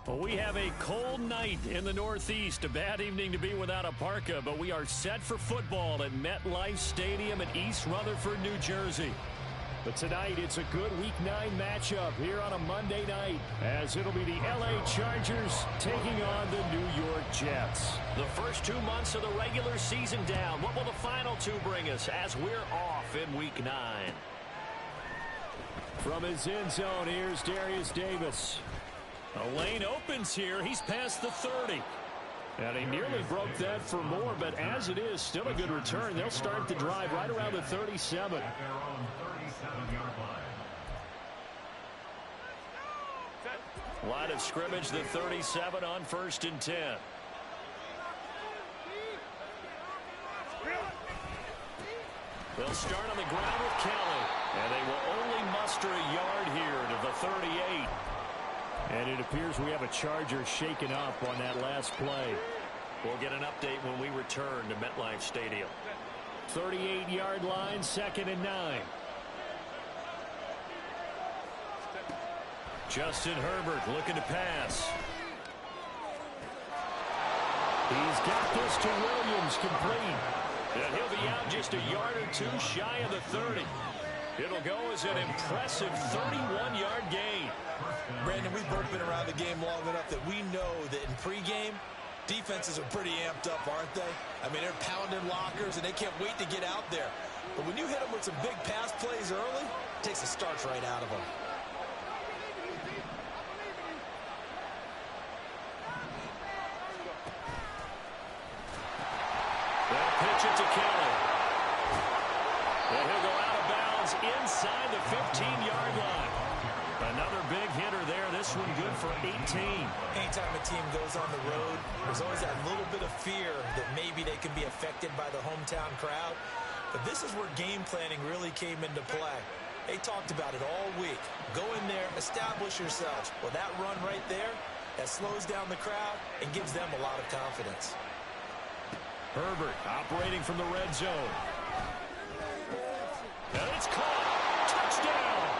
Well, we have a cold night in the Northeast. A bad evening to be without a parka, but we are set for football at MetLife Stadium in East Rutherford, New Jersey. But tonight, it's a good Week 9 matchup here on a Monday night, as it'll be the L.A. Chargers taking on the New York Jets. The first 2 months of the regular season down. What will the final 2 bring us as we're off in Week 9? From his end zone, here's Darius Davis. A lane opens here. He's past the 30. And he nearly broke that for more, but as it is, still a good return. They'll start the drive right around the 37. Line of scrimmage, the 37 on 1st and 10. They'll start on the ground with Kelly, and they will only muster a yard here to the 38. And it appears we have a Charger shaken up on that last play. We'll get an update when we return to MetLife Stadium. 38-yard line, 2nd and 9. Justin Herbert looking to pass. He's got this to Williams, complete. And he'll be out just a yard or 2 shy of the 30. It'll go as an impressive 31-yard gain. Brandon, we've both been around the game long enough that we know that in pregame, defenses are pretty amped up, aren't they? I mean, they're pounding lockers, and they can't wait to get out there. But when you hit them with some big pass plays early, it takes the starch right out of them. They'll pitch it to Kelly. And he'll go out of bounds inside the 15-yard line. Another big hitter there. This one good for 18. Anytime a team goes on the road, there's always that little bit of fear that maybe they can be affected by the hometown crowd. But this is where game planning really came into play. They talked about it all week. Go in there, establish yourselves. Well, that run right there, that slows down the crowd and gives them a lot of confidence. Herbert operating from the red zone. And it's caught. Touchdown.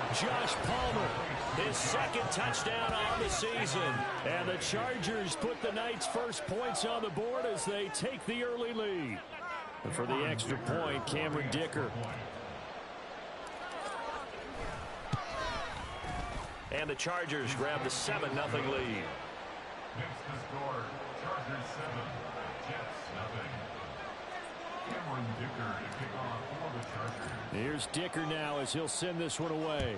Josh Palmer, his 2nd touchdown on the season. And the Chargers put the night's first points on the board as they take the early lead. And for the extra point, Cameron Dicker. And the Chargers grab the 7-0 lead. Next to score, Chargers 7, Jets 0. Cameron Dicker to kick off for the Chargers. Here's Dicker now as he'll send this one away.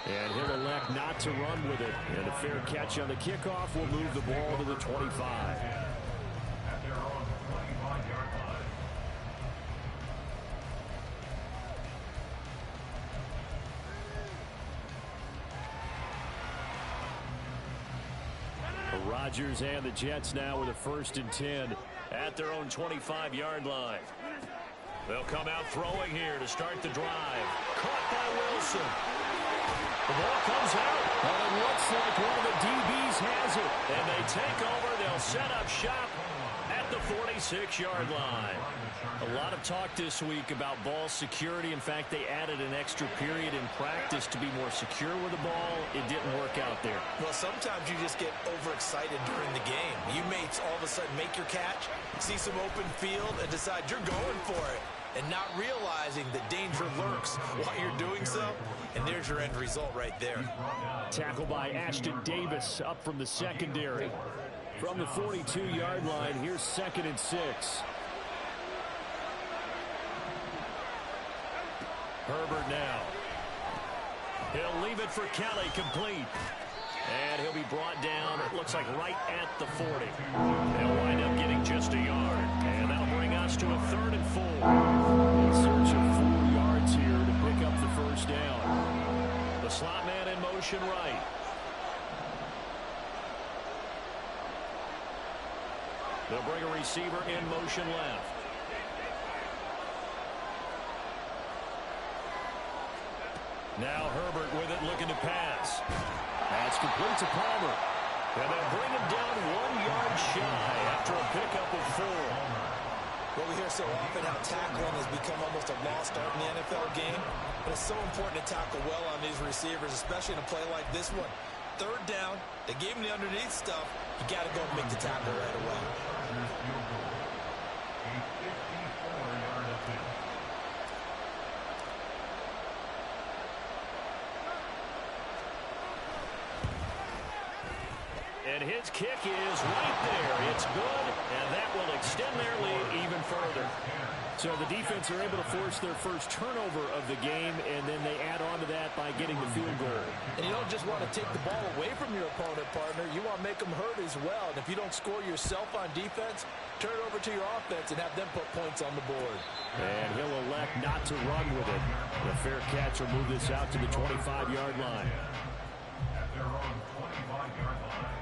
And he'll elect not to run with it. And a fair catch on the kickoff will move the ball to the 25. At their own 25-yard line. Rodgers and the Jets now with a 1st and 10 at their own 25-yard line. They'll come out throwing here to start the drive. Caught by Wilson. The ball comes out, and it looks like one of the DBs has it. And they take over. They'll set up shop at the 46-yard line. A lot of talk this week about ball security. In fact, they added an extra period in practice to be more secure with the ball. It didn't work out there. Well, sometimes you just get overexcited during the game. You may all of a sudden make your catch, see some open field, and decide you're going for it, and not realizing the danger lurks while you're doing so. And there's your end result right there. Tackled by Ashton Davis up from the secondary. From the 42-yard line, here's 2nd and 6. Herbert now. He'll leave it for Kelly, complete. And he'll be brought down, it looks like right at the 40. They'll wind up getting just a yard. And that'll bring us to a 3rd and 4. In search of 4 yards here to pick up the 1st down. The slot man in motion right. They'll bring a receiver in motion left. Now Herbert with it, looking to pass. That's complete to Palmer. And they'll bring him down 1 yard shy after a pickup of 4. Well, we hear so often how tackling has become almost a lost art in the NFL game. But it's so important to tackle well on these receivers, especially in a play like this one. Third down, they gave him the underneath stuff. You got to go and make the tackle right away. A 54-yard attempt. And his kick is right there. It's good, and that will extend their lead even further. So the defense are able to force their first turnover of the game, and then they add on to that by getting the field goal. And you don't just want to take the ball away from your opponent, partner. You want to make them hurt as well. And if you don't score yourself on defense, turn it over to your offense and have them put points on the board. And he'll elect not to run with it. The fair catch will move this out to the 25-yard line. At their own 25-yard line.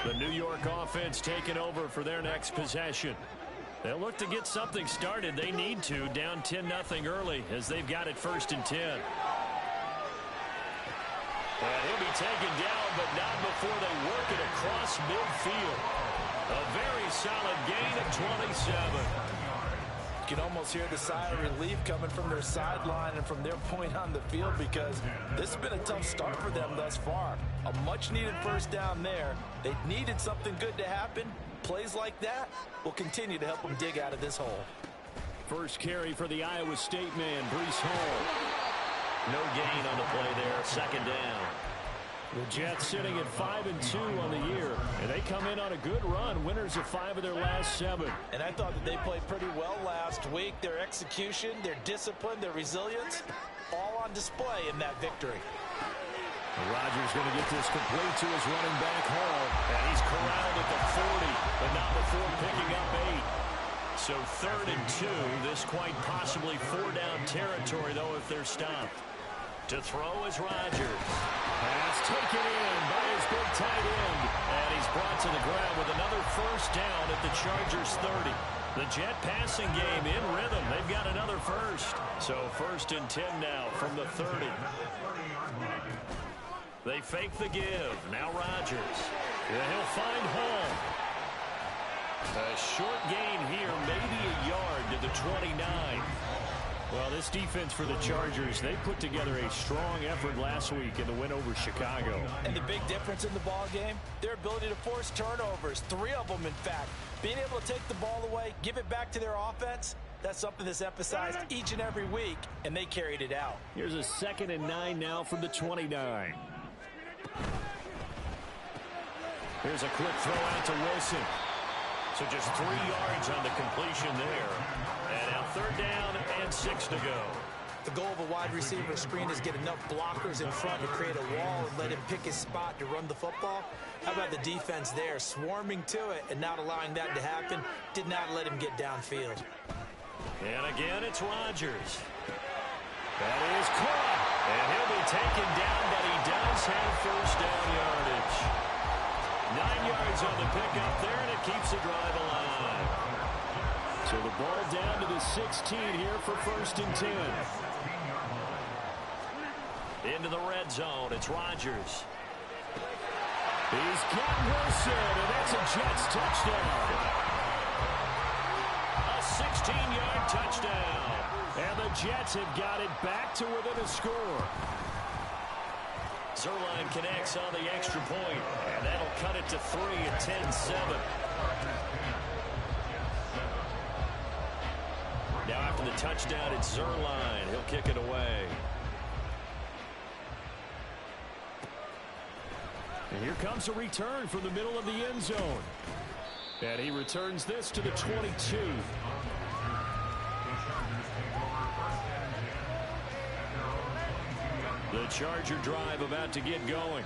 The New York offense taking over for their next possession. They'll look to get something started. They need to, down 10-0 early as they've got it 1st and 10. And he'll be taken down, but not before they work it across midfield. A very solid gain of 27. You can almost hear the sigh of relief coming from their sideline and from their point on the field, because this has been a tough start for them thus far. A much-needed first down there. They needed something good to happen. Plays like that will continue to help them dig out of this hole. First carry for the Iowa State man, Breece Hall. No gain on the play there, 2nd down. The Jets sitting at 5-2 on the year, and they come in on a good run, winners of 5 of their last 7. And I thought that they played pretty well last week. Their execution, their discipline, their resilience, all on display in that victory. Rodgers going to get this complete to his running back, Hall. And he's corralled at the 40, but not before picking up 8. So 3rd and 2, this quite possibly 4-down territory, though, if they're stopped. To throw is Rodgers. Pass taken in by his big tight end. And he's brought to the ground with another 1st down at the Chargers 30. The Jet passing game in rhythm. They've got another 1st. So 1st and 10 now from the 30. They fake the give. Now Rodgers. And he'll find Hall. A short gain here, maybe a yard to the 29. Well, this defense for the Chargers, they put together a strong effort last week in the win over Chicago. And the big difference in the ball game, their ability to force turnovers, 3 of them, in fact. Being able to take the ball away, give it back to their offense, that's something that's emphasized each and every week, and they carried it out. Here's a 2nd and 9 now from the 29. Here's a quick throw out to Wilson. So just 3 yards on the completion there. And now 3rd down and 6 to go. The goal of a wide receiver screen is get enough blockers in front to create a wall and let him pick his spot to run the football. How about the defense there, swarming to it and not allowing that to happen? Did not let him get downfield. And again, it's Rodgers. That is caught. And he'll be taken down, but he does have 1st down yardage. 9 yards on the pickup there, and it keeps the drive alive. So the ball down to the 16 here for 1st and 10. Into the red zone, it's Rodgers. He's got Wilson, and that's a Jets touchdown. A 16-yard touchdown. And the Jets have got it back to within a score. Zuerlein connects on the extra point, and that'll cut it to 3 at 10-7. Now after the touchdown, it's Zuerlein. He'll kick it away. And here comes a return from the middle of the end zone. And he returns this to the 22. The Charger drive about to get going.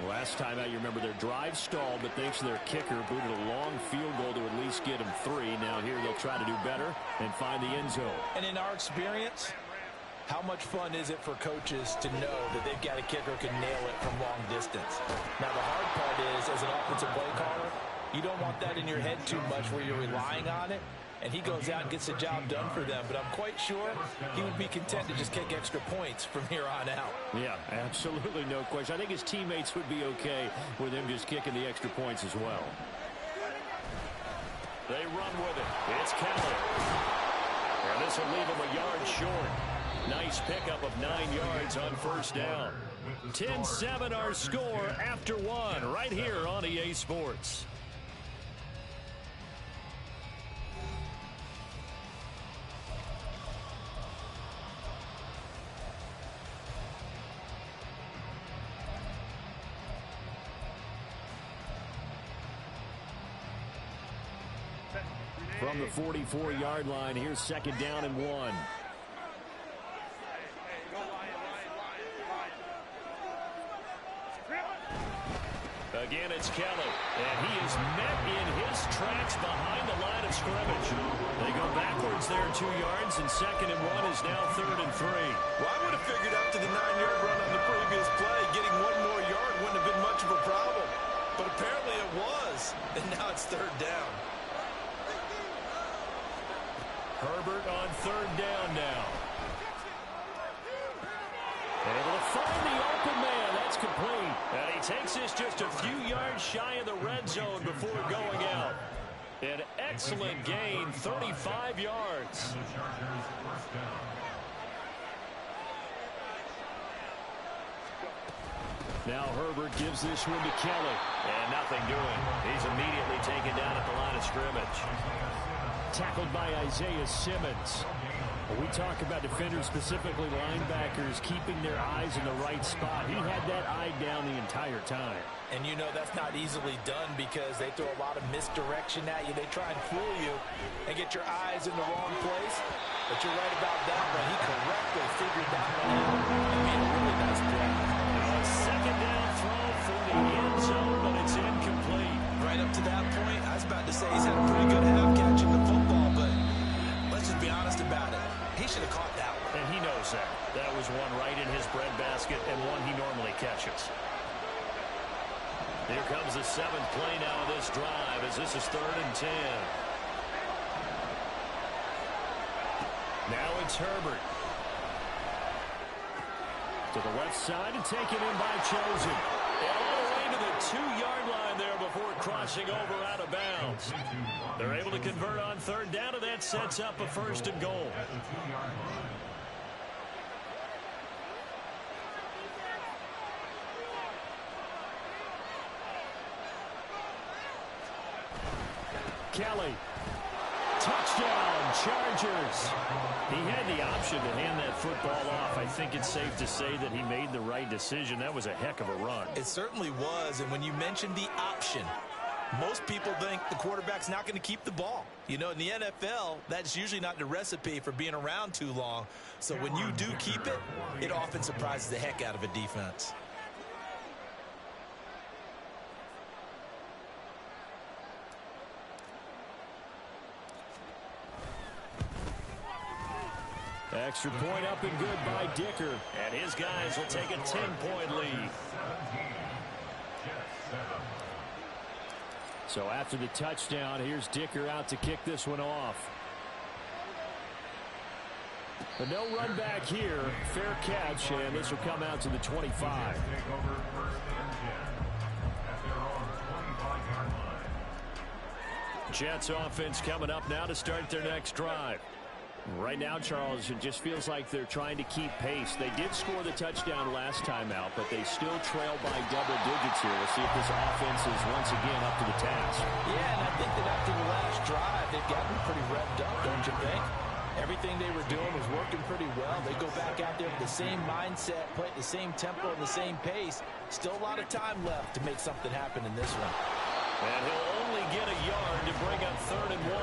Last time out, you remember their drive stalled, but thanks to their kicker, booted a long field goal to at least get them 3. Now here they'll try to do better and find the end zone. And in our experience, how much fun is it for coaches to know that they've got a kicker who can nail it from long distance? Now the hard part is, as an offensive play caller, you don't want that in your head too much where you're relying on it. and he goes out and gets the job done for them. But I'm quite sure he would be content to just kick extra points from here on out. Yeah, absolutely no question. I think his teammates would be okay with him just kicking the extra points as well. They run with it. It's Kelly. And this will leave him a yard short. Nice pickup of 9 yards on first down. 10-7 our score after one right here on EA Sports. From the 44-yard line, here's second down and 1. Again, it's Kelly, and he is met in his tracks behind the line of scrimmage. They go backwards there 2 yards, and second and 1 is now 3rd and 3. Well, I would have figured after the 9-yard run on the previous play, getting 1 more yard wouldn't have been much of a problem. But apparently it was, and now it's 3rd down. Herbert on 3rd down now. Able to find the open man. That's complete. And he takes this just a few yards shy of the red zone before going out. An excellent gain, 35 yards. Now Herbert gives this one to Kelly. And nothing doing. He's immediately taken down at the line of scrimmage. Tackled by Isaiah Simmons. We talk about defenders, specifically linebackers, keeping their eyes in the right spot. He had that eye down the entire time. And you know that's not easily done because they throw a lot of misdirection at you. They try and fool you and get your eyes in the wrong place. But you're right about that one. He correctly figured that one out and made a really nice play. Second down throw for the end zone, but it's incomplete. Right up to that point, I was about to say he's had a pretty good half catching the football, but let's just be honest about it. He should have caught that one. And he knows that. That was one right in his breadbasket and one he normally catches. Here comes the 7th play now of this drive as this is 3rd and 10. Now it's Herbert. To the left side and taken in by Chosen. And all the way to the 2-yard line there before crossing over out of bounds. They're able to convert on 3rd down, and that sets up a 1st and goal. Kelly. Touchdown, Chargers. He had the option to hand that football off. I think it's safe to say that he made the right decision. That was a heck of a run. It certainly was, and when you mentioned the option, most people think the quarterback's not going to keep the ball. You know, in the NFL, that's usually not the recipe for being around too long. So when you do keep it, it often surprises the heck out of a defense. Extra point up and good by Dicker. And his guys will take a 10-point lead. So after the touchdown, here's Dicker out to kick this one off. But no run back here. Fair catch, and this will come out to the 25. Jets offense coming up now to start their next drive. Right now, Charles, it just feels like they're trying to keep pace. They did score the touchdown last time out, but they still trail by double digits here. We'll see if this offense is once again up to the task. Yeah, and I think that after the last drive, they've gotten pretty revved up, don't you think? Everything they were doing was working pretty well. They go back out there with the same mindset, play at the same tempo and the same pace. Still a lot of time left to make something happen in this one. And he'll only get a yard to bring up 3rd and 1.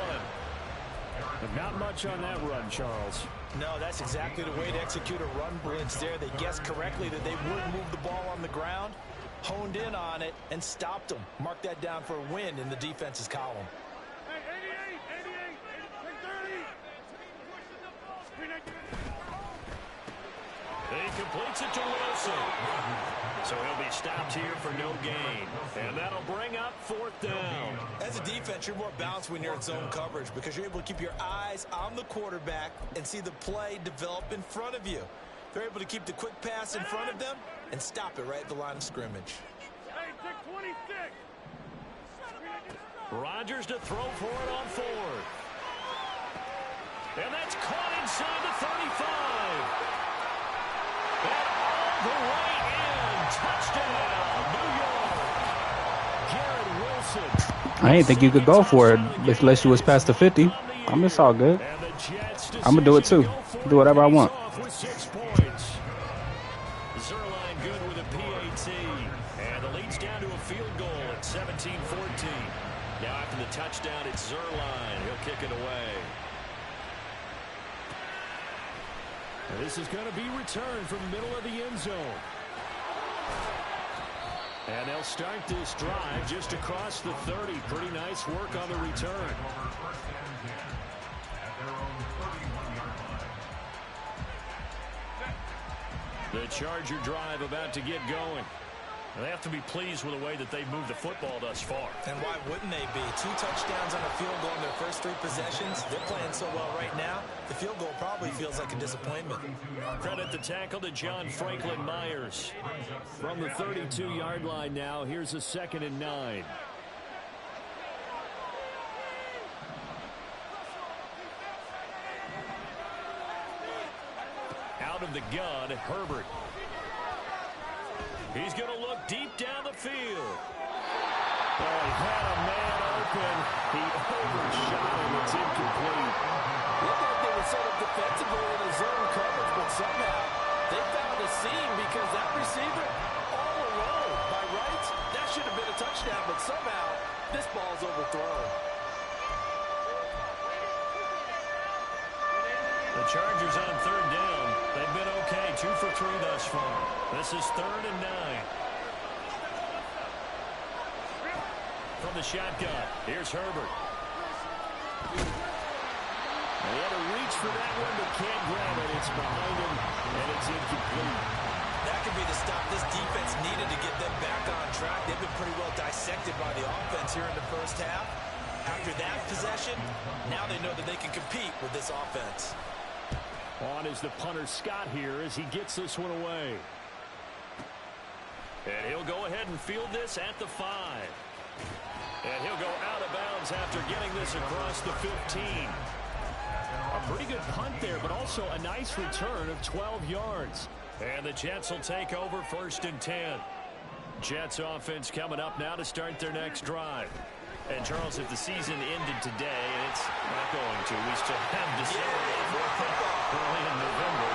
But not much on that run, Charles. No, that's exactly the way to execute a run blitz there. They guessed correctly that they would move the ball on the ground, honed in on it, and stopped them. Mark that down for a win in the defense's column. He completes it to Wilson. So he'll be stopped here for no gain. And that'll bring up 4th down. As a defense, you're more balanced when you're in zone coverage because you're able to keep your eyes on the quarterback and see the play develop in front of you. They're able to keep the quick pass in front of them and stop it right at the line of scrimmage. Rodgers to throw for it on 4th. And that's caught inside the 35. And all the way in. Touchdown, New York. Garrett Wilson. I didn't think you could go for it unless you was past the 50. I mean, it's all good. I'm going to do it too. Do whatever I want. Zuerlein good with a PAT. And the lead's down to a field goal at 17-14. Now after the touchdown, it's Zuerlein. He'll kick it away. This is going to be returned from the middle of the end zone. And they'll start this drive just across the 30. Pretty nice work on the return. The Charger drive about to get going. They have to be pleased with the way that they've moved the football thus far. And why wouldn't they be? 2 touchdowns on a field goal in their first 3 possessions. They're playing so well right now, the field goal probably feels like a disappointment. Credit the tackle to John Franklin Myers. From the 32-yard line now, here's a 2nd and 9. Out of the gun, Herbert. He's going to look deep down the field. Oh, he had a man open. He overshot him. It's incomplete. Looked like they were set up defensively in a zone coverage, but somehow they found a seam because that receiver all alone. By rights, that should have been a touchdown, but somehow this ball's overthrown. The Chargers on 3rd down. They've been okay, 2 for 3 thus far. This is 3rd and 9. From the shotgun, here's Herbert. And he had to reach for that one, but can't grab it. It's behind him, and it's incomplete. That could be the stop this defense needed to get them back on track. They've been pretty well dissected by the offense here in the first half. After that possession, now they know that they can compete with this offense. On is the punter Scott here as he gets this one away. And he'll go ahead and field this at the 5. And he'll go out of bounds after getting this across the 15. A pretty good punt there, but also a nice return of 12 yards. And the Jets will take over 1st and 10. Jets offense coming up now to start their next drive. And, Charles, if the season ended today, and it's not going to, we still have December early in November,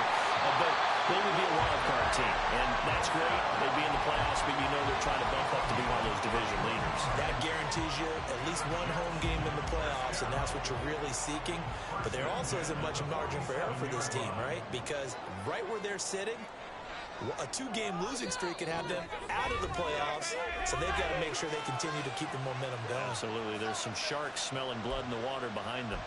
but they would be a wild card team, and that's great. They'd be in the playoffs, but you know they're trying to bump up to be one of those division leaders. That guarantees you at least one home game in the playoffs, and that's what you're really seeking. But there also isn't much margin for error for this team, right? Because right where they're sitting, a 2-game losing streak could have them out of the playoffs, so they've got to make sure they continue to keep the momentum going. Absolutely. There's some sharks smelling blood in the water behind them.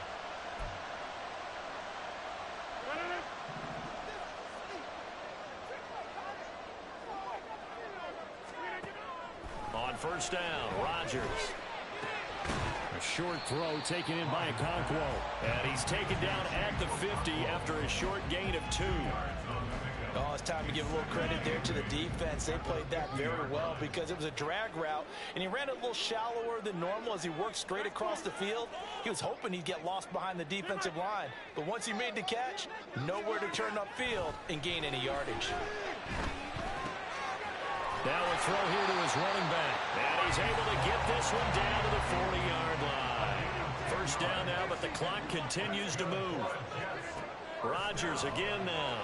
On 1st down, Rodgers. A short throw taken in by Okonkwo. And he's taken down at the 50 after a short gain of 2. Oh, it's time to give a little credit there to the defense. They played that very well because it was a drag route, and he ran it a little shallower than normal as he worked straight across the field. He was hoping he'd get lost behind the defensive line, but once he made the catch, nowhere to turn upfield and gain any yardage. Now a throw here to his running back, and he's able to get this one down to the 40-yard line. 1st down now, but the clock continues to move. Rodgers again now.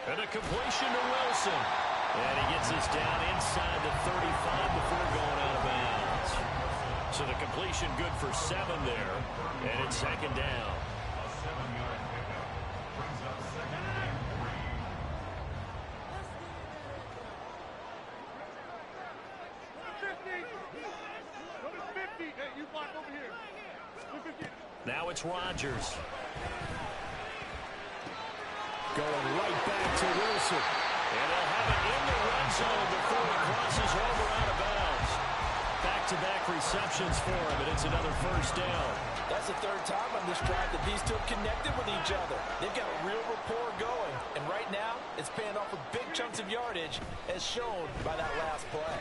And a completion to Wilson. And he gets this down inside the 35 before going out of bounds. So the completion good for 7 there. And it's 2nd down. Now it's Rodgers. Going right back to Wilson. And they'll have it in the red zone before it crosses over out of bounds. Back-to-back receptions for him, and it's another first down. That's the third time on this drive that these two have connected with each other. They've got a real rapport going. And right now, it's paying off with big chunks of yardage, as shown by that last play.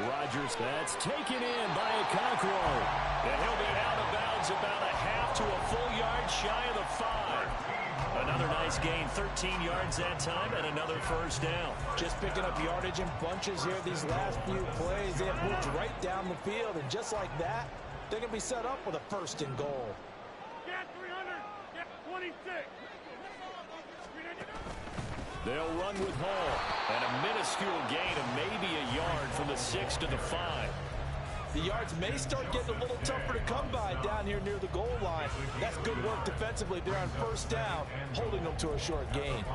Rodgers, that's taken in by Okonkwo. And he'll be out of bounds about a half to a full yard shy of the 5. Another nice gain, 13 yards that time, and another first down. Just picking up yardage in bunches here these last few plays. They have moved right down the field, and just like that, they're going to be set up with a first and goal. Get 300, get 26. They'll run with Hall. And a minuscule gain of maybe a yard from the 6 to the 5. The yards may start getting a little tougher to come by down here near the goal line. That's good work defensively there on first down, holding them to a short gain.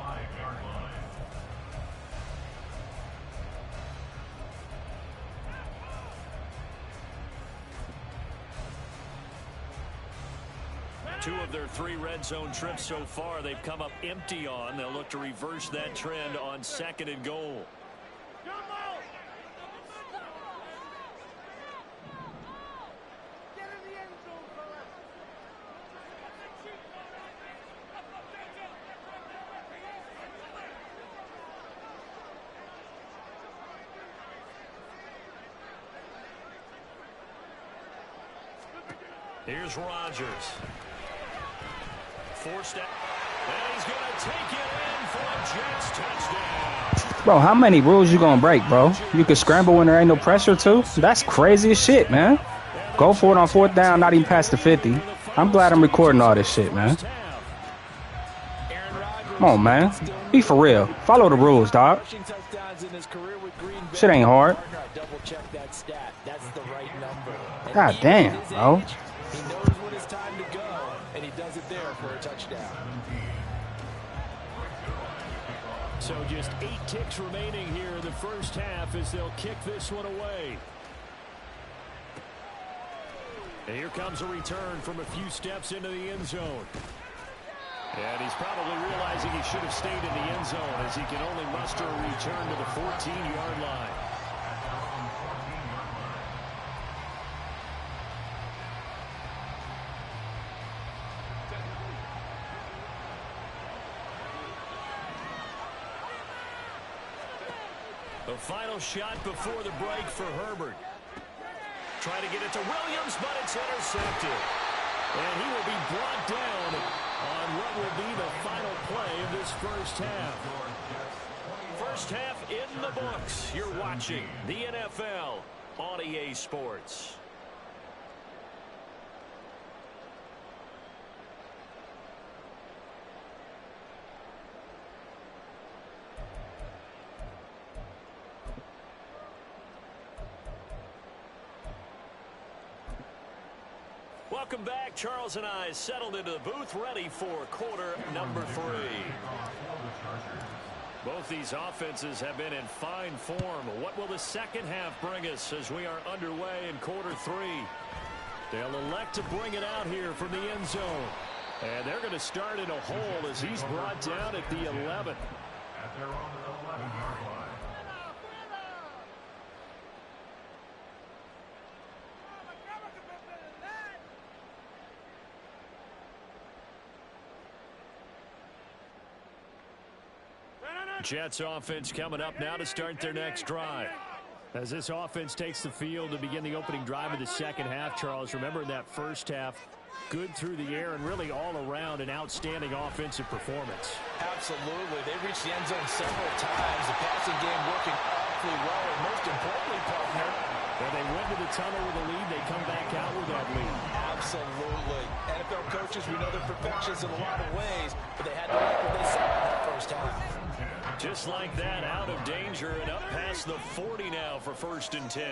Two of their 3 red zone trips so far, they've come up empty on. They'll look to reverse that trend on 2nd and goal. Here's Rodgers. Forced out. And he's going to take it in for a Jets touchdown. Bro, how many rules you gonna break, bro? You can scramble when there ain't no pressure, too? That's crazy as shit, man. Go for it on 4th down, not even past the 50. I'm glad I'm recording all this shit, man. Come on, man. Be for real. Follow the rules, dog. Shit ain't hard. God damn, bro. He knows when it's time to go, and he does it there for a touchdown. So just 8 ticks remaining here in the first half as they'll kick this one away. And here comes a return from a few steps into the end zone. And he's probably realizing he should have stayed in the end zone as he can only muster a return to the 14-yard line. The final shot before the break for Herbert. Trying to get it to Williams, but it's intercepted. And he will be brought down on what will be the final play of this first half. First half in the books. You're watching the NFL on EA Sports. Welcome back. Charles and I settled into the booth, ready for quarter number 3. Both these offenses have been in fine form. What will the second half bring us as we are underway in quarter 3? They'll elect to bring it out here from the end zone. And they're going to start in a hole as he's brought down at the 11. At their own 11-yard line. Jets offense coming up now to start their next drive. As this offense takes the field to begin the opening drive of the second half, Charles, remember in that first half, good through the air and really all around an outstanding offensive performance. Absolutely. They reached the end zone several times. The passing game working awfully well. And most importantly, partner, when they went to the tunnel with a lead, they come back out with that lead. Absolutely. NFL coaches, we know they're perfectionists in a lot of ways, but they had to like what they saw in that first half. Just like that, out of danger and up past the 40 now for 1st and 10.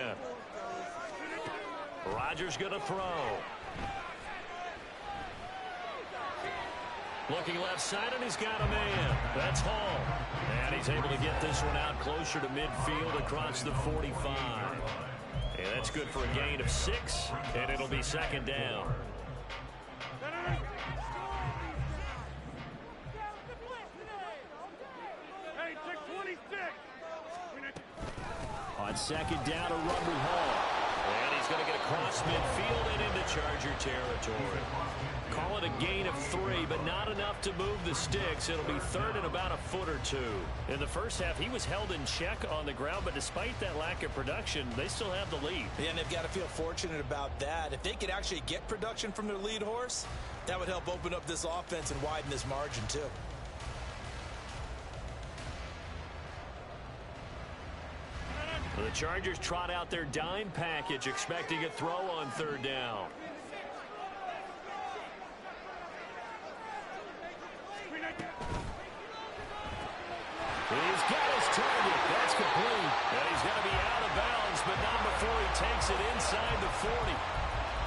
Rodgers going to throw. Looking left side, and he's got a man. That's Hall. And he's able to get this one out closer to midfield across the 45. And that's good for a gain of 6, and it'll be 2nd down. second down to run with Hall. And he's going to get across midfield and into Charger territory. Call it a gain of 3, but not enough to move the sticks. It'll be third and about a foot or two. In the first half, he was held in check on the ground, but despite that lack of production, they still have the lead. Yeah, and they've got to feel fortunate about that. If they could actually get production from their lead horse, that would help open up this offense and widen this margin too. The Chargers trot out their dime package, expecting a throw on third down. He's got his target. That's complete. And he's going to be out of bounds, but not before he takes it inside the 40.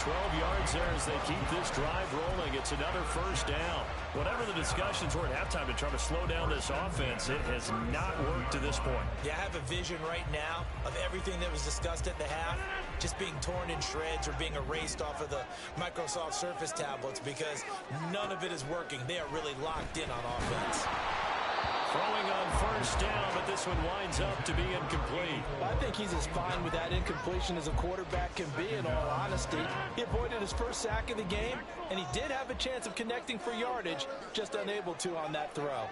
12 yards there as they keep this drive rolling. It's another first down. Whatever the discussions were at halftime to try to slow down this offense, it has not worked to this point. Yeah, I have a vision right now of everything that was discussed at the half just being torn in shreds or being erased off of the Microsoft Surface tablets because none of it is working. They are really locked in on offense. Throwing on first down, but this one winds up to be incomplete. I think he's as fine with that incompletion as a quarterback can be, in all honesty. He avoided his first sack of the game, and he did have a chance of connecting for yardage, just unable to on that throw.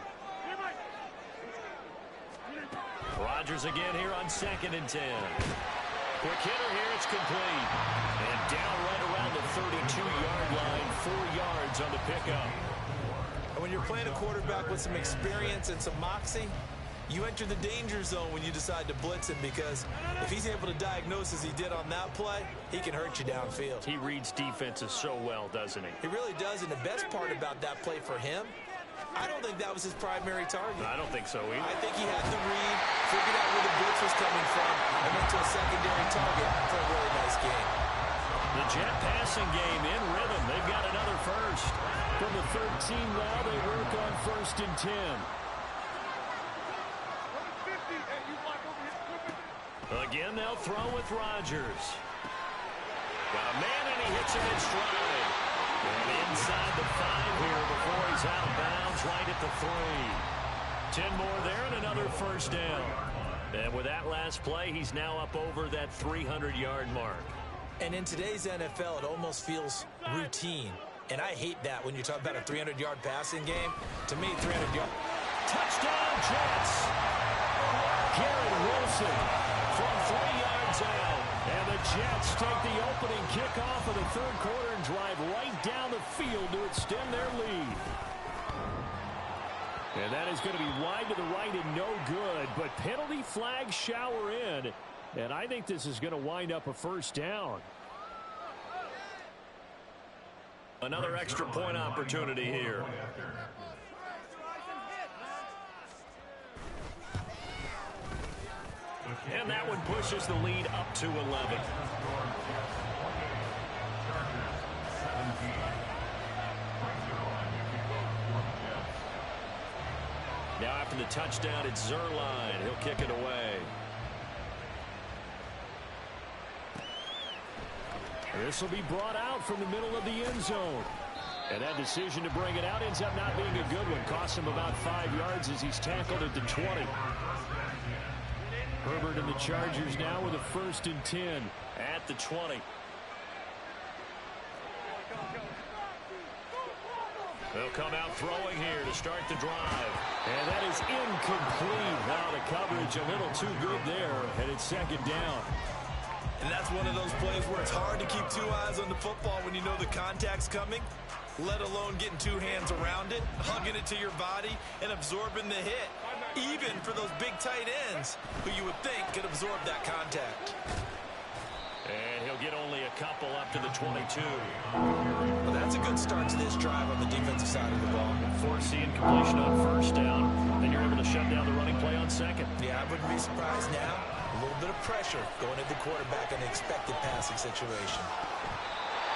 Rodgers again here on 2nd and 10. Quick hitter here, it's complete. And down right around the 32-yard line, 4 yards on the pickup. When you're playing a quarterback with some experience and some moxie, you enter the danger zone when you decide to blitz him because if he's able to diagnose as he did on that play, he can hurt you downfield. He reads defenses so well, doesn't he? He really does, and the best part about that play for him, I don't think that was his primary target. I don't think so either. I think he had the read, figured out where the blitz was coming from, and went to a secondary target for a really nice game. The Jet passing game in rhythm. They've got another first. From the 13 now, they work on 1st and 10. Again, they'll throw with Rodgers. Got a man, and he hits him in stride. And inside the 5 here before he's out of bounds, right at the 3. 10 more there and another first down. And with that last play, he's now up over that 300-yard mark. And in today's NFL, it almost feels routine. And I hate that when you talk about a 300-yard passing game. To me, 300 yards. Touchdown, Jets. Garrett Wilson from 3 yards out. And the Jets take the opening kickoff of the third quarter and drive right down the field to extend their lead. And that is going to be wide to the right and no good. But penalty flags shower in. And I think this is going to wind up a first down. Another extra point opportunity here. And that one pushes the lead up to 11. Now after the touchdown, it's Zuerlein. He'll kick it away. This will be brought out from the middle of the end zone. And that decision to bring it out ends up not being a good one. Costs him about 5 yards as he's tackled at the 20. Herbert and the Chargers now with a 1st and 10 at the 20. They'll come out throwing here to start the drive. And that is incomplete. Now the coverage a little too good there, and it's 2nd down. And that's one of those plays where it's hard to keep 2 eyes on the football when you know the contact's coming, let alone getting 2 hands around it, hugging it to your body, and absorbing the hit, even for those big tight ends who you would think could absorb that contact. And he'll get only a couple up to the 22. Well, that's a good start to this drive on the defensive side of the ball. Force the incompletion on first down, then you're able to shut down the running play on second. Yeah, I wouldn't be surprised now. A little bit of pressure going at the quarterback in an expected passing situation.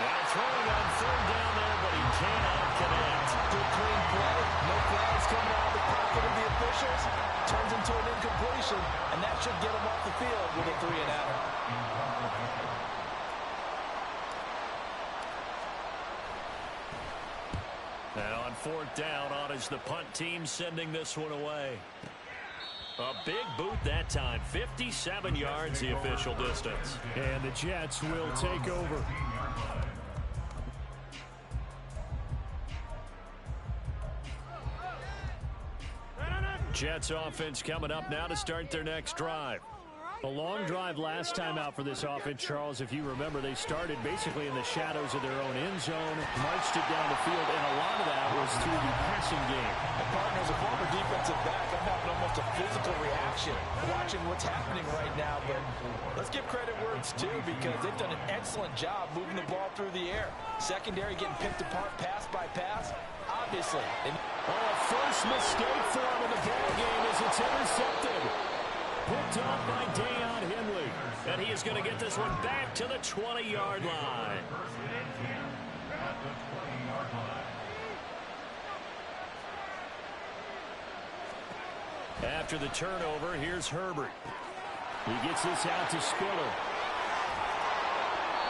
Now throwing on third down there, but he cannot connect. Good clean play. No flags coming out of the pocket of the officials. Turns into an incompletion, and that should get him off the field with a 3 and out. And on 4th down, on is the punt team sending this one away. A big boot that time. 57 yards the official distance. And the Jets will take over. Jets offense coming up now to start their next drive. A long drive last time out for this offense, Charles. If you remember, they started basically in the shadows of their own end zone, marched it down the field, and a lot of that was through the passing game. And partners, a former defensive back, I'm having almost a physical reaction watching what's happening right now. But let's give credit where it's due, because they've done an excellent job moving the ball through the air. Secondary getting picked apart pass by pass. Obviously. A first mistake for him in the ball game as it's intercepted. Picked off by Deion Henley. And he is going to get this one back to the 20-yard line. After the turnover, here's Herbert. He gets this out to Spiller.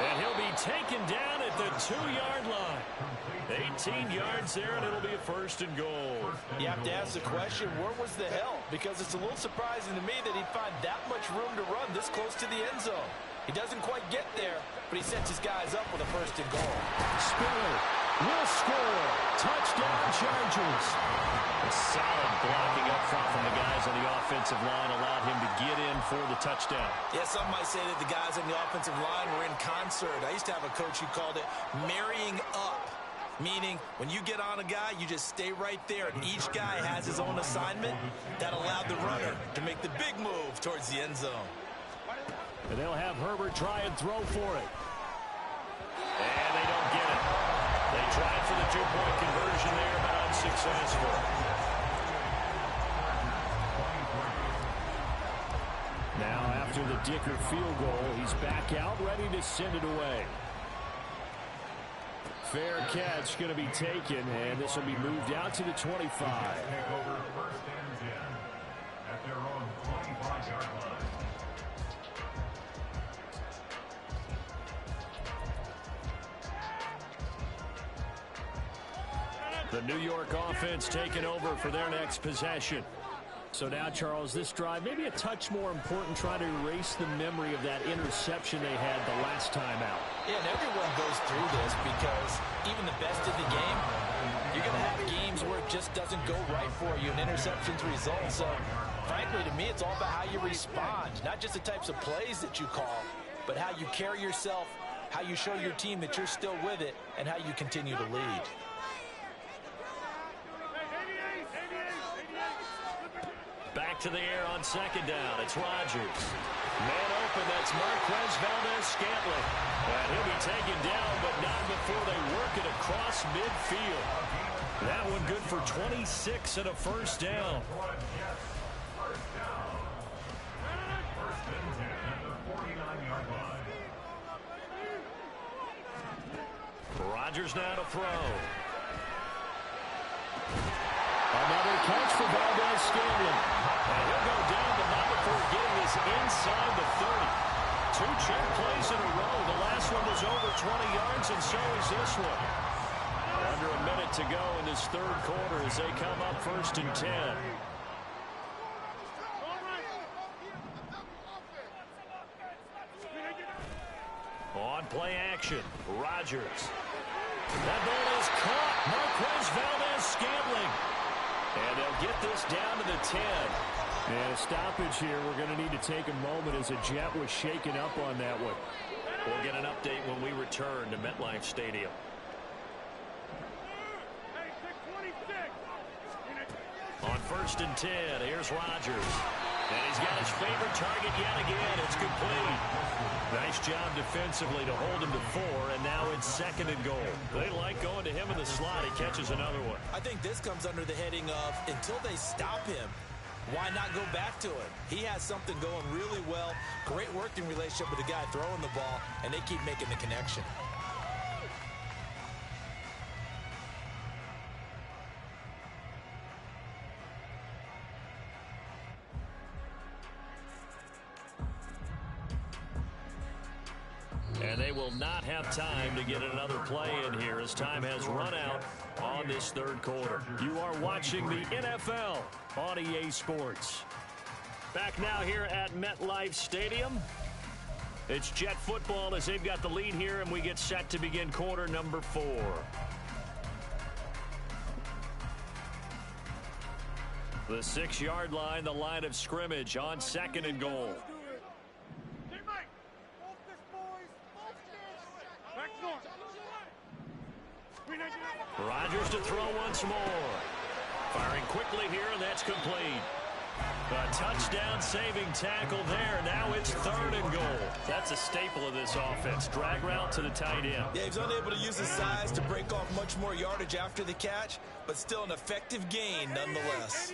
And he'll be taken down at the 2-yard line. 18 yards there, and it'll be a first and goal. You have to ask the question, where was the help? Because it's a little surprising to me that he'd find that much room to run this close to the end zone. He doesn't quite get there, but he sets his guys up with a first and goal. Spiller will score. Touchdown, Chargers. A solid blocking up front from the guys on the offensive line allowed him to get in for the touchdown. Yeah, some might say that the guys on the offensive line were in concert. I used to have a coach who called it marrying up. Meaning, when you get on a guy, you just stay right there, and each guy has his own assignment. That allowed the runner to make the big move towards the end zone. And they'll have Herbert try and throw for it. And they don't get it. They tried for the two-point conversion there, but unsuccessful. Now, after the Dicker field goal, he's back out, ready to send it away. Fair catch going to be taken, and this will be moved out to the 25. Take over first and 10 at their own 25-yard line. The New York offense taking over for their next possession. So now, Charles, this drive maybe a touch more important, trying to erase the memory of that interception they had the last time out. Yeah, and everyone goes through this, because even the best of the game, you're going to have games where it just doesn't go right for you, and interceptions result. So, frankly, to me, it's all about how you respond, not just the types of plays that you call, but how you carry yourself, how you show your team that you're still with it, and how you continue to lead. Back to the air on second down. It's Rodgers. Man open, that's Marquez Valdes-Scantling. And he'll be taken down, but not before they work it across midfield. That one good for 26 and a first down. First and 10 at the 49-yard line. Rodgers now to throw. Another catch for Valdes-Scantling. And he'll go down, but not before getting this inside the 30. 2 check plays in a row. The last one was over 20 yards, and so is this one. Under a minute to go in this third quarter as they come up first and 10. On play action, Rodgers. That ball is caught. Marquez Valdes-Scantling. And they'll get this down to the 10. And a stoppage here. We're going to need to take a moment as a Jet was shaken up on that one. We'll get an update when we return to MetLife Stadium. On first and 10, here's Rodgers. And he's got his favorite target yet again. It's complete. Nice job defensively to hold him to 4, and now it's second and goal. They like going to him in the slot. He catches another one. I think this comes under the heading of, until they stop him, why not go back to it? He has something going really well. Great working relationship with the guy throwing the ball, and they keep making the connection. And they will not have time to get another play in here as time has run out on this third quarter. You are watching the NFL on EA Sports. Back now here at MetLife Stadium. It's Jet football as they've got the lead here, and we get set to begin quarter number 4. The 6-yard line, the line of scrimmage on 2nd and goal. Rodgers to throw once more. Firing quickly here, and that's complete. A touchdown-saving tackle there. Now it's 3rd and goal. That's a staple of this offense. Drag route to the tight end. Yeah, he's unable to use his size to break off much more yardage after the catch, but still an effective gain nonetheless.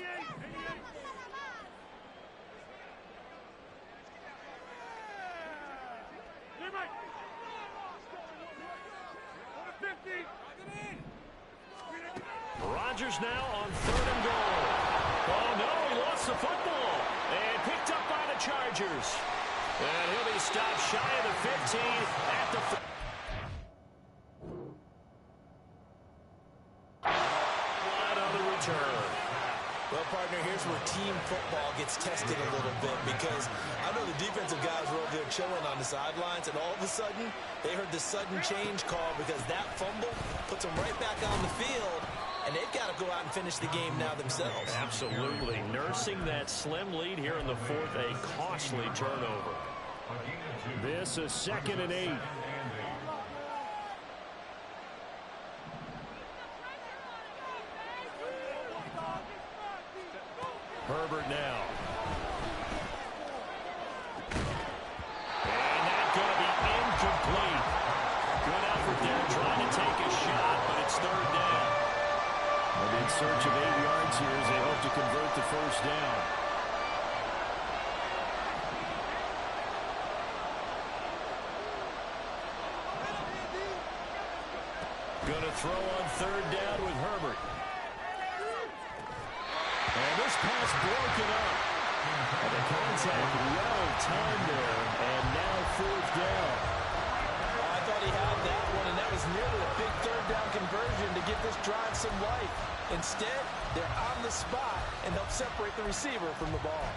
Rodgers now on 3rd and goal. Oh, no, he lost the football. And picked up by the Chargers. And he'll be stopped shy of the 15 at the... Line on the return. Well, partner, here's where team football gets tested a little bit, because I know the defensive guys were over there chilling on the sidelines, and all of a sudden, they heard the sudden change call because that fumble puts them right back on the field, and they've got to go out and finish the game now themselves. Absolutely. Nursing that slim lead here in the 4th, a costly turnover. This is 2nd and 8. Herbert now. And that's going to be incomplete. Good effort there trying to take a shot, but it's 3rd down. They'll be in search of 8 yards here as they hope to convert the 1st down. Going to throw on 3rd down with Herbert. And this pass broken up. And the contact well timed there. And now 4th down. I thought he had that one, and that was nearly a big 3rd down conversion to give this drive some life. Instead, they're on the spot and help separate the receiver from the ball.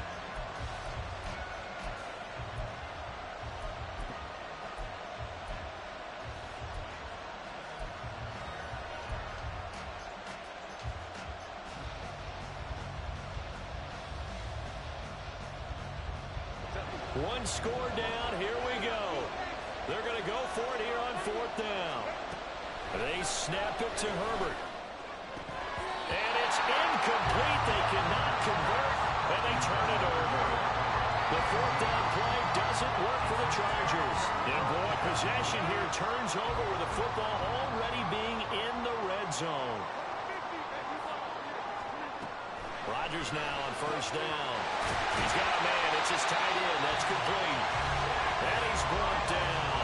One score down. Here we go. They're going to go for it here on 4th down. They snap it to Herbert. And it's incomplete. They cannot convert, and they turn it over. The 4th down play doesn't work for the Chargers. And boy, possession here turns over with the football already being in the red zone. Rodgers now on 1st down. He's got a man. It's his tight end. That's complete. And he's brought down.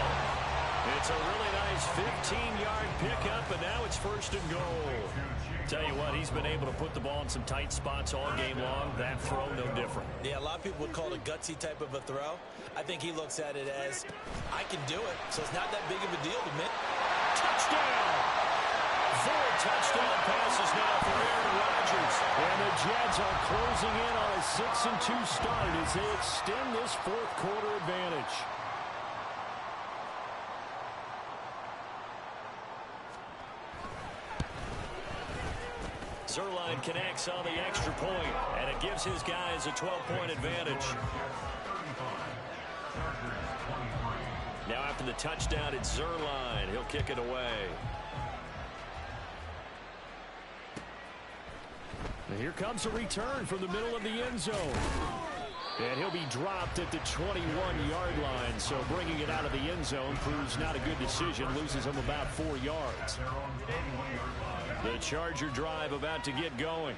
It's a really nice 15-yard pickup, and now it's 1st and goal. Tell you what, he's been able to put the ball in some tight spots all game long. That throw, no different. Yeah, a lot of people would call it a gutsy type of a throw. I think he looks at it as, I can do it, so it's not that big of a deal to me. Touchdown! 4 touchdown passes now for Aaron Rodgers. And the Jets are closing in on a 6-2 start as they extend this 4th quarter advantage. Zuerlein connects on the extra point, and it gives his guys a 12-point advantage. Now after the touchdown, it's Zuerlein. He'll kick it away. And here comes a return from the middle of the end zone. And he'll be dropped at the 21-yard line, so bringing it out of the end zone proves not a good decision, loses him about 4 yards. The Charger drive about to get going.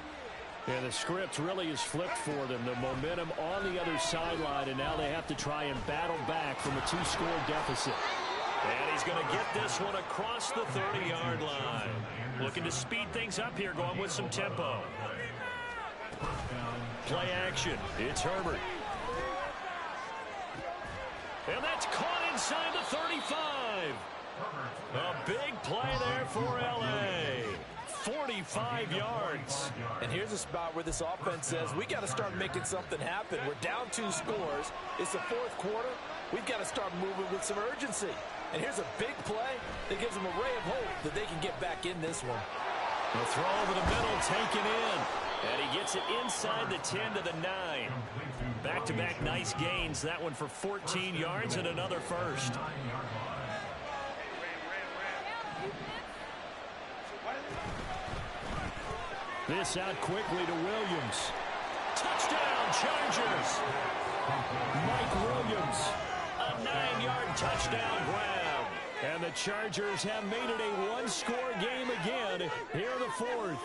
And the script really is flipped for them. The momentum on the other sideline, and now they have to try and battle back from a 2-score deficit. And he's going to get this one across the 30-yard line. Looking to speed things up here, going with some tempo. Play action. It's Herbert. And that's caught inside the 35. A big play there for L.A. 45 yards. And here's a spot where this offense says, we got to start making something happen. We're down 2 scores. It's the 4th quarter. We've got to start moving with some urgency. And here's a big play that gives them a ray of hope that they can get back in this one. The throw over the middle taken in. And he gets it inside the 10 to the 9. Back-to-back nice gains. That one for 14 yards and another first. This out quickly to Williams. Touchdown, Chargers. Mike Williams. A 9-yard touchdown grab. And the Chargers have made it a one-score game again here in the 4th.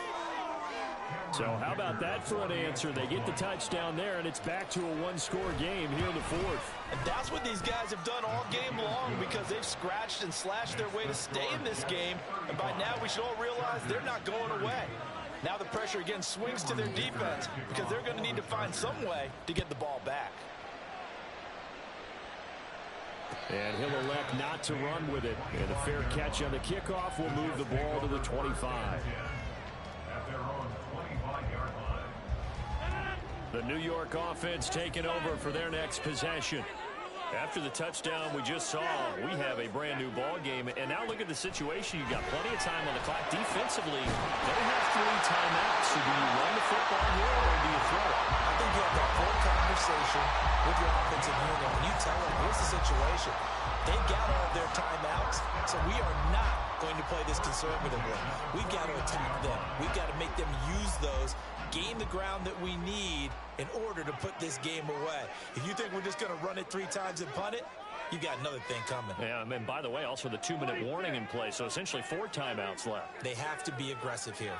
So how about that for an answer? They get the touchdown there, and it's back to a one-score game here in the 4th. And that's what these guys have done all game long because they've scratched and slashed their way to stay in this game. And by now we should all realize they're not going away. Now the pressure again swings to their defense because they're going to need to find some way to get the ball back. And he'll elect not to run with it. And a fair catch on the kickoff will move the ball to the 25. At their own 25-yard line. The New York offense taking over for their next possession. After the touchdown we just saw, we have a brand new ball game. And now look at the situation. You've got plenty of time on the clock. Defensively, they have 3 timeouts. So do you run the football here or do you throw it? I think you have that full conversation with your offensive unit. When you tell them, here's the situation. They've got all of their timeouts, so we are not going to play this conservatively. We've got to attack them. We've got to make them use those, gain the ground that we need in order to put this game away. If you think we're just going to run it 3 times and punt it, you got another thing coming. Yeah, and by the way, also the 2-minute warning in play, so essentially 4 timeouts left. They have to be aggressive here.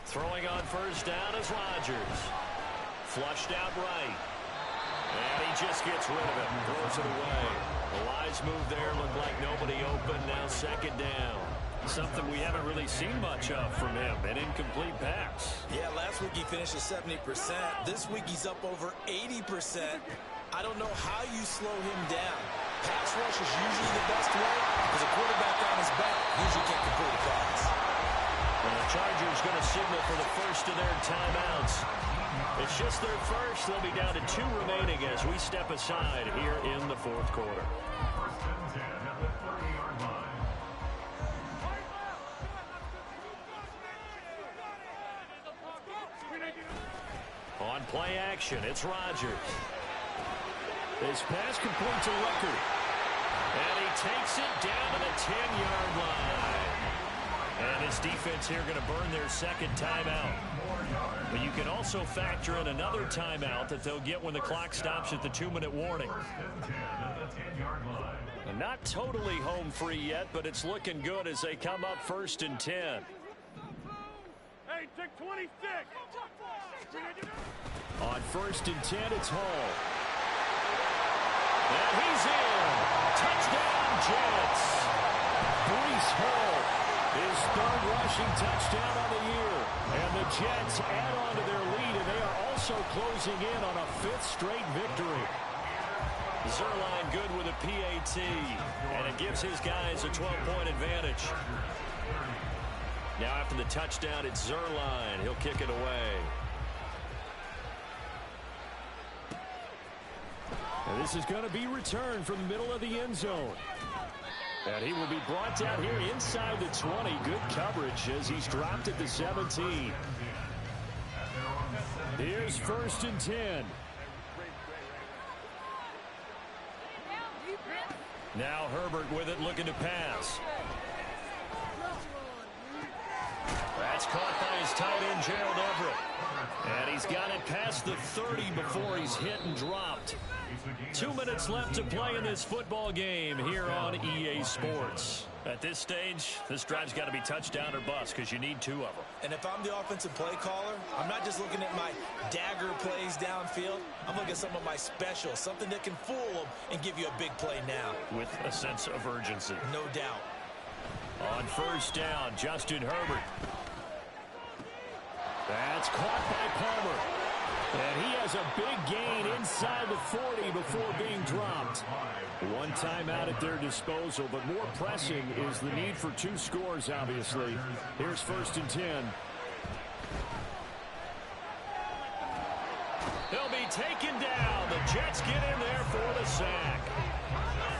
Throwing on first down is Rodgers. Flushed out right. And he just gets rid of it. Throws it away. The wise move there looked like nobody open. Now 2nd down. Something we haven't really seen much of from him. An incomplete pass. Yeah, last week he finished at 70%. This week he's up over 80%. I don't know how you slow him down. Pass rush is usually the best way because a quarterback on his back usually can't complete a pass. And the Chargers going to signal for the first of their timeouts. It's just their first. They'll be down to 2 remaining as we step aside here in the 4th quarter. First and 10 at the 30-yard line. On play action, it's Rodgers. His pass complete to Leonard. And he takes it down to the 10-yard line. And his defense here going to burn their 2nd timeout. But you can also factor in another timeout that they'll get when the clock stops at the 2-minute warning. And not totally home free yet, but it's looking good as they come up 1st and 10. Hey, take 26. On 1st and 10, it's Hall. And he's in. Touchdown, Jets. Breece Hall, his 3rd rushing touchdown of the year. And the Jets add on to their lead, and they are also closing in on a 5th straight victory. Zuerlein good with a PAT, and it gives his guys a 12-point advantage. Now after the touchdown, it's Zuerlein. He'll kick it away. And this is going to be returned from the middle of the end zone. And he will be brought down here inside the 20. Good coverage as he's dropped at the 17. Here's 1st and 10. Now Herbert with it, looking to pass. That's caught by his tight end, Gerald Everett. And he's got it past the 30 before he's hit and dropped. 2 minutes left to play in this football game here on EA Sports. At this stage, this drive's got to be touchdown or bust because you need 2 of them. And if I'm the offensive play caller, I'm not just looking at my dagger plays downfield. I'm looking at some of my specials, something that can fool them and give you a big play now. With a sense of urgency. No doubt. On 1st down, Justin Herbert. That's caught by Palmer. And he has a big gain inside the 40 before being dropped. One timeout at their disposal, but more pressing is the need for 2 scores, obviously. Here's 1st and 10. He'll be taken down. The Jets get in there for the sack.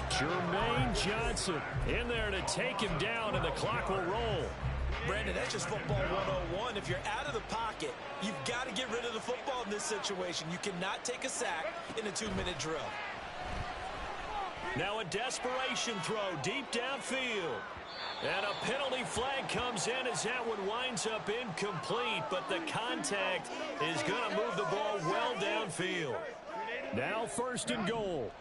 Jermaine Johnson in there to take him down, and the clock will roll. Brandon, that's just football 101. If you're out of the pocket, you've got to get rid of the football in this situation. You cannot take a sack in a 2-minute drill. Now a desperation throw deep downfield. And a penalty flag comes in as that one winds up incomplete, but the contact is going to move the ball well downfield. Now 1st and goal.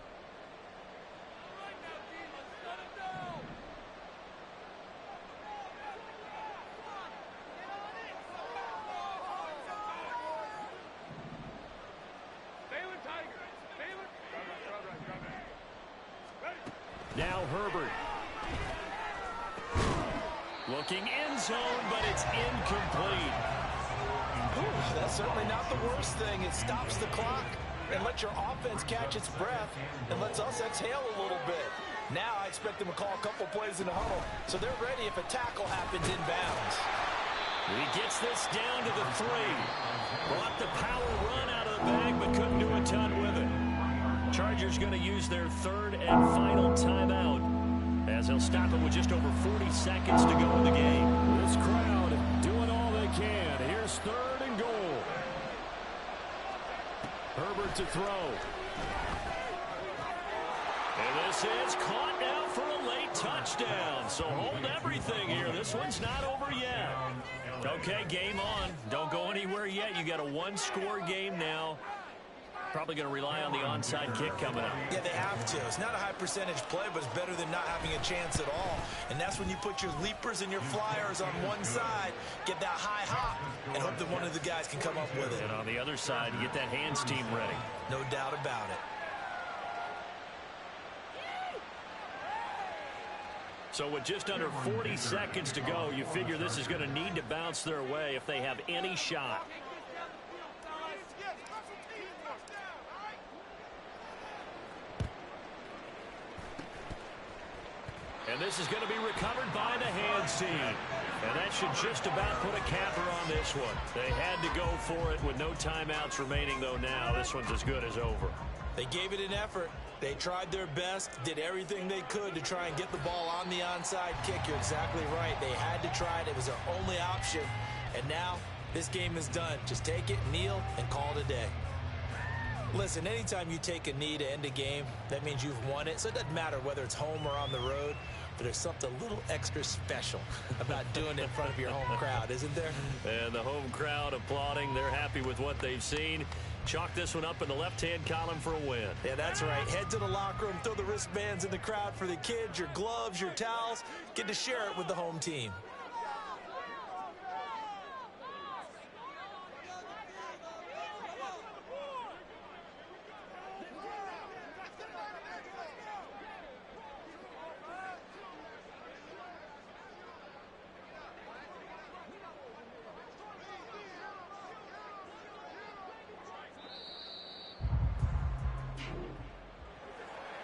Now Herbert. Looking end zone, but it's incomplete. That's certainly not the worst thing. It stops the clock and lets your offense catch its breath and lets us exhale a little bit. Now I expect them to call a couple plays in the huddle, so they're ready if a tackle happens inbounds. He gets this down to the 3. Brought the power run out of the bag, but couldn't do a ton with it. Chargers going to use their 3rd and final timeout, as they'll stop it with just over 40 seconds to go in the game. This crowd doing all they can. Here's 3rd and goal. Herbert to throw. And this is caught now for a late touchdown. So hold everything here. This one's not over yet. Okay, game on. Don't go anywhere yet. You got a 1-score game now. Probably going to rely on the onside kick coming up. Yeah, they have to. It's not a high percentage play, but it's better than not having a chance at all. And that's when you put your leapers and your flyers on one side, get that high hop, and hope that one of the guys can come up with it. And on the other side, you get that hands team ready. No doubt about it. So with just under 40 seconds to go, you figure this is going to need to bounce their way if they have any shot. And this is going to be recovered by the hands team. And that should just about put a capper on this one. They had to go for it with no timeouts remaining, though now this one's as good as over. They gave it an effort. They tried their best, did everything they could to try and get the ball on the onside kick. You're exactly right. They had to try it. It was their only option. And now this game is done. Just take it, kneel, and call it a day. Listen, anytime you take a knee to end a game, that means you've won it. So it doesn't matter whether it's home or on the road. But there's something a little extra special about doing it in front of your home crowd, isn't there? And the home crowd applauding. They're happy with what they've seen. Chalk this one up in the left-hand column for a win. Yeah, that's right. Head to the locker room, throw the wristbands in the crowd for the kids, your gloves, your towels. Get to share it with the home team.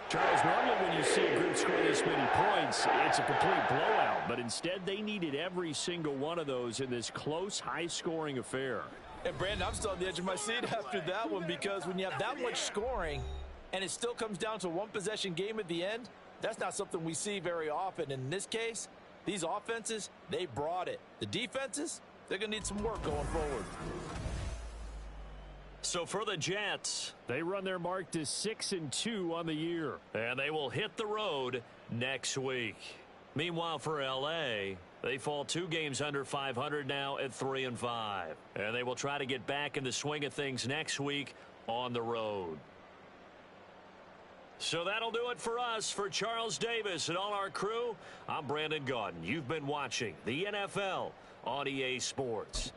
Charles, normally when you see a group score this many points, it's a complete blowout. But instead, they needed every single one of those in this close, high-scoring affair. And, Brandon, I'm still on the edge of my seat after that one because when you have that much scoring and it still comes down to a one-possession game at the end, that's not something we see very often. In this case, these offenses, they brought it. The defenses, they're going to need some work going forward. So for the Jets, they run their mark to 6-2 on the year. And they will hit the road next week. Meanwhile, for L.A., they fall 2 games under 500 now at 3-5. And they will try to get back in the swing of things next week on the road. So that'll do it for us. For Charles Davis and all our crew, I'm Brandon Gaudin. You've been watching the NFL on EA Sports.